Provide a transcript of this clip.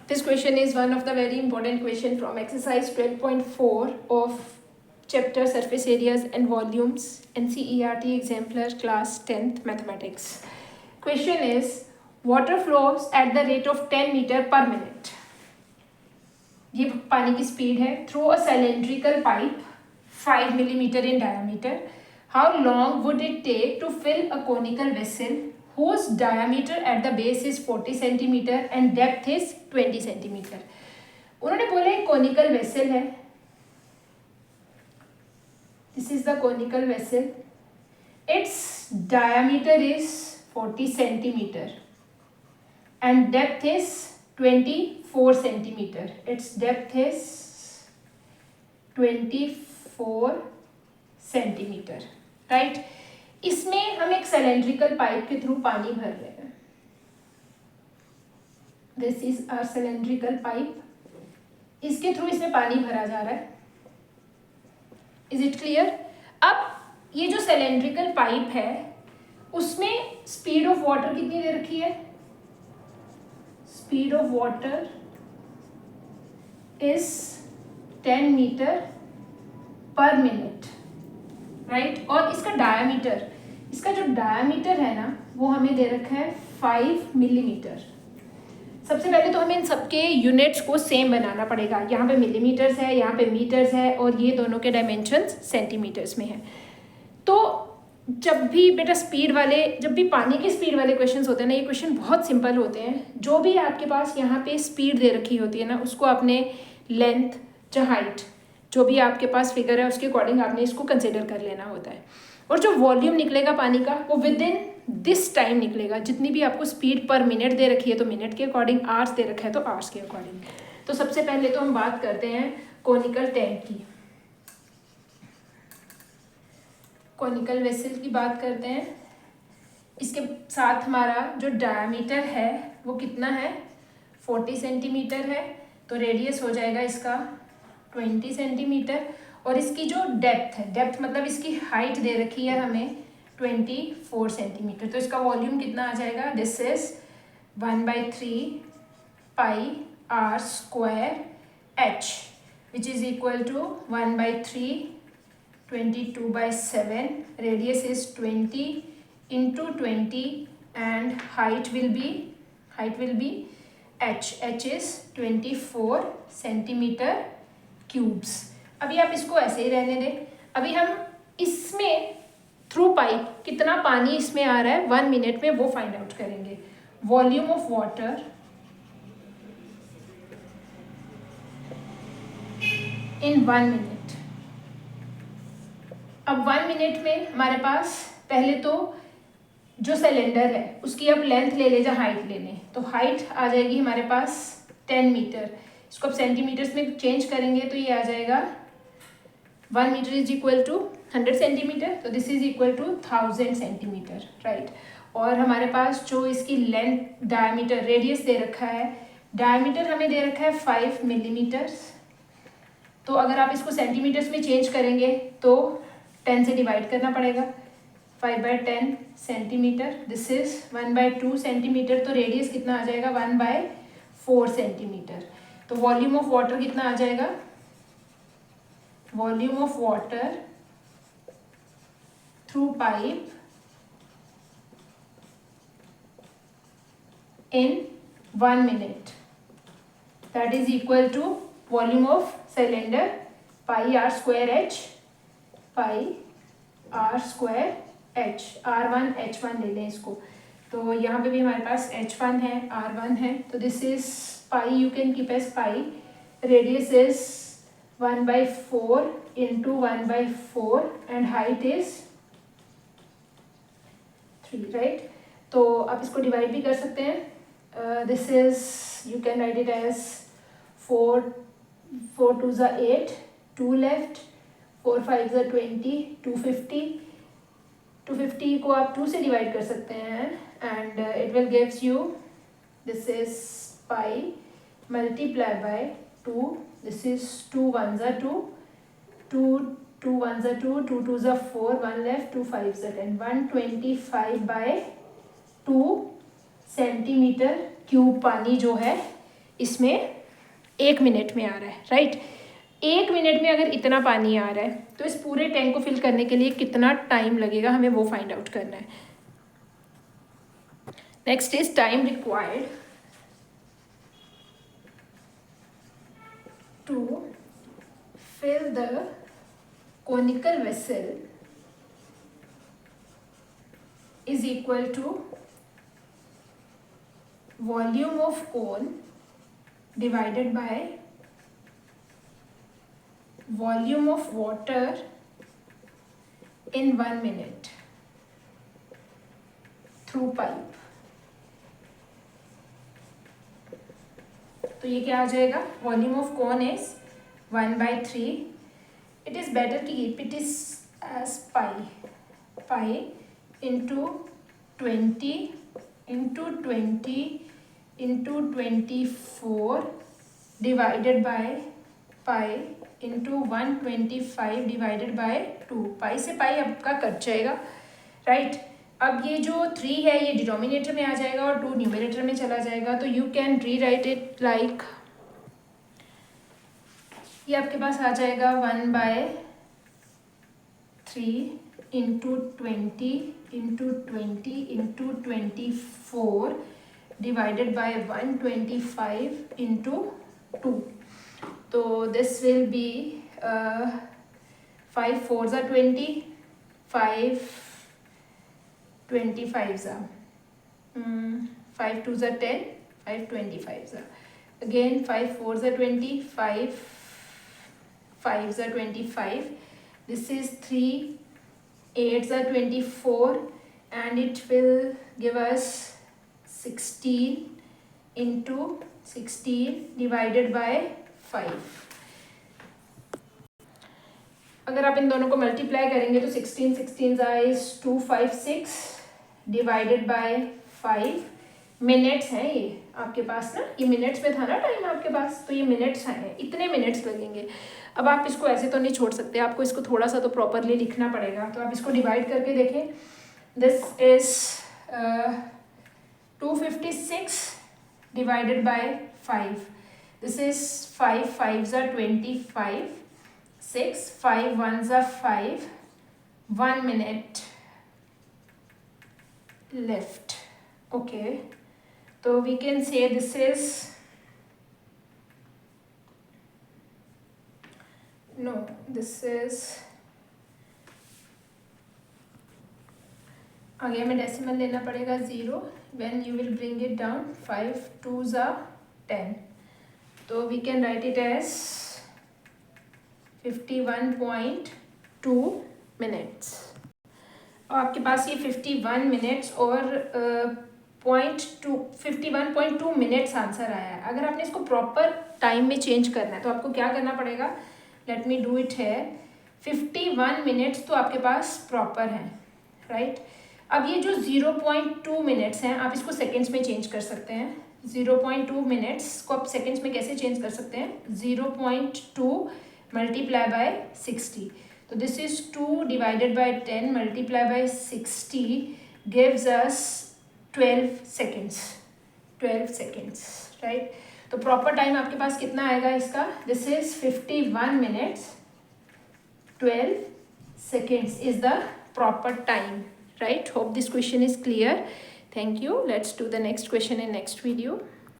This question is one of the very important question from exercise 12.4 of chapter surface areas and volumes NCERT exemplar class 10th mathematics. Question is water flows at the rate of 10 meter per minute. ये पानी की speed है through a cylindrical pipe 5 millimeter in diameter. How long would it take to fill a conical vessel whose diameter at the base is 40 centimeter and depth is 20 centimeter? उन्होंने बोला एक conical vessel है. This is the conical vessel. Its diameter is 40 centimeter and depth is 24 centimeter. Its depth is 24 centimeter. Right? इसमें हम एक cylindrical pipe के through पानी भर रहे हैं. This is our cylindrical pipe. इसके थ्रू इसमें पानी भरा जा रहा है. Is it clear? अब ये जो cylindrical pipe है उसमें speed of water कितनी दे रखी है? Speed of water is 10 meter per minute. Right और इसका डायमीटर, इसका जो डायमीटर है ना वो हमें दे रखा है 5 मिलीमीटर. सबसे पहले तो हमें इन सबके यूनिट्स को सेम बनाना पड़ेगा. यहाँ पे मिलीमीटर्स है, यहाँ पे मीटर्स है और ये दोनों के डायमेंशंस सेंटीमीटर्स में है. तो जब भी बेटा स्पीड वाले, जब भी पानी की स्पीड वाले क्वेश्चंस होते हैं ना, ये क्वेश्चन बहुत सिंपल होते हैं. जो भी आपके पास यहाँ पे स्पीड दे रखी होती है ना उसको आपने लेंथ या हाइट जो भी आपके पास फिगर है उसके अकॉर्डिंग आपने इसको कंसिडर कर लेना होता है. और जो वॉल्यूम निकलेगा पानी का वो विद इन दिस टाइम निकलेगा. जितनी भी आपको स्पीड पर मिनट दे रखी है तो मिनट के अकॉर्डिंग, आवर्स दे रखा है तो आवर्स के अकॉर्डिंग. तो सबसे पहले तो हम बात करते हैं कोनिकल टैंक की, कोनिकल वेसल की बात करते हैं. इसके साथ हमारा जो डायमीटर है वो कितना है? 40 सेंटीमीटर है. तो रेडियस हो जाएगा इसका 20 सेंटीमीटर. और इसकी जो डेप्थ है, डेप्थ मतलब इसकी हाइट दे रखी है हमें 24 सेंटीमीटर. तो इसका वॉल्यूम कितना आ जाएगा? This is 1/3 pi r square h which is equal to 1/3 22/7. radius is 20 into 20 and height will be h. h is 24 centimeter cubes. अभी आप इसको ऐसे ही रहने दें. अभी हम इसमें थ्रू पाइप कितना पानी इसमें आ रहा है 1 मिनट में वो फाइंड आउट करेंगे. Volume of water in 1 minute. अब 1 मिनट में हमारे पास पहले तो जो सिलेंडर है उसकी अब लेंथ ले ले या हाइट ले लें. तो हाइट आ जाएगी हमारे पास 10 मीटर. इसको अब सेंटीमीटर्स में चेंज करेंगे तो ये आ जाएगा 1 metre is equal to 100 centimetre. तो this is equal to 1000 centimetre. Right. और हमारे पास जो इसकी लेंथ, डायमीटर, रेडियस दे रखा है, डायमीटर हमें दे रखा है 5 मिलीमीटर्स. तो अगर आप इसको सेंटीमीटर्स में चेंज करेंगे तो 10 से डिवाइड करना पड़ेगा. 5/10 सेंटीमीटर. This is 1/2 centimetre. तो रेडियस कितना आ जाएगा? 1/4 सेंटीमीटर. तो वॉल्यूम ऑफ वाटर कितना आ जाएगा? Volume of water through pipe in 1 minute that is equal to volume of cylinder pi r square h, pi r square h. R1 H1 ले लें इसको. तो यहाँ पे भी हमारे पास H1 है, R1 है. तो this is pi, you can keep as pi. Radius is 1/4 into 1/4 and height is 3. Right. तो आप इसको डिवाइड भी कर सकते हैं. This is, you can write it as 4 2s are 8, 2 left, 4 5s are 20, 250 को आप 2 से डिवाइड कर सकते हैं and it will gives you, this is pi multiply by 2. This is 2 1s are 2, 2 1s are 2, 2 2s are 4, 1 left, 2 5s are 10. 125/2 centimetre cube पानी जो है इसमें 1 मिनट में आ रहा है, राइट। 1 मिनट में अगर इतना पानी आ रहा है तो इस पूरे टैंक को फिल करने के लिए कितना टाइम लगेगा, हमें वो फाइंड आउट करना है। Next is time required to fill the conical vessel is equal to volume of cone divided by volume of water in 1 minute through pipe। तो ये क्या आ जाएगा, volume of cone is 1/3। It is better to keep it is as pi into 20 into 24 divided by pi into 125 divided by 2। Pi से pi आपका cut जाएगा, right. अब ये जो 3 है ये डिनोमिनेटर में आ जाएगा और 2 न्यूमरेटर में चला जाएगा। तो यू कैन री राइट इट लाइक, ये आपके पास आ जाएगा 1/3 into 20 into 24 divided bye 125 into 2। तो this will be 5 4s are 20, 5 25s are 5 2s are 10, 5 25s are again 5 4s are 20, 5 5s are 25, this is 3 8s are 24 and it will give us 16 into 16 divided by 5। अगर आप इन दोनों को multiply करेंगे तो 16 16 is 256 divided by 5। Minutes हैं ये आपके पास ना, ये मिनट्स में था ना टाइम आपके पास, तो ये मिनट्स हैं, इतने मिनट्स लगेंगे। अब आप इसको ऐसे तो नहीं छोड़ सकते, आपको इसको थोड़ा सा तो प्रॉपरली लिखना पड़ेगा। तो आप इसको डिवाइड करके देखें, this is 256 divided by 5, this is 5 5s are 25, 6 5 1s are 5, 1 minute left। okay, so we can say this is, no, this is, आगे हमें डेसिमल लेना पड़ेगा 0, when you will bring it down 5 2s are 10, तो we can write it as 51.2 minutes। और आपके पास ये 51 minutes और 51.2 minutes answer आया है। अगर आपने इसको प्रॉपर टाइम में चेंज करना है तो आपको क्या करना पड़ेगा, लेट मी डू इट है। 51 मिनट्स तो आपके पास प्रॉपर हैं, राइट। अब ये जो 0.2 मिनट्स हैं आप इसको सेकेंड्स में चेंज कर सकते हैं। 0.2 मिनट्स को आप सेकेंड्स में कैसे चेंज कर सकते हैं, 0.2 मल्टीप्लाई बाय 60, तो this is 2 divided by 10 multiply by 60 gives us 12 seconds, 12 seconds, right. तो प्रॉपर टाइम आपके पास कितना आएगा इसका, this is 51 minutes 12 seconds is the proper time, right? Hope this question is clear. Thank you. Let's do the next question in next video.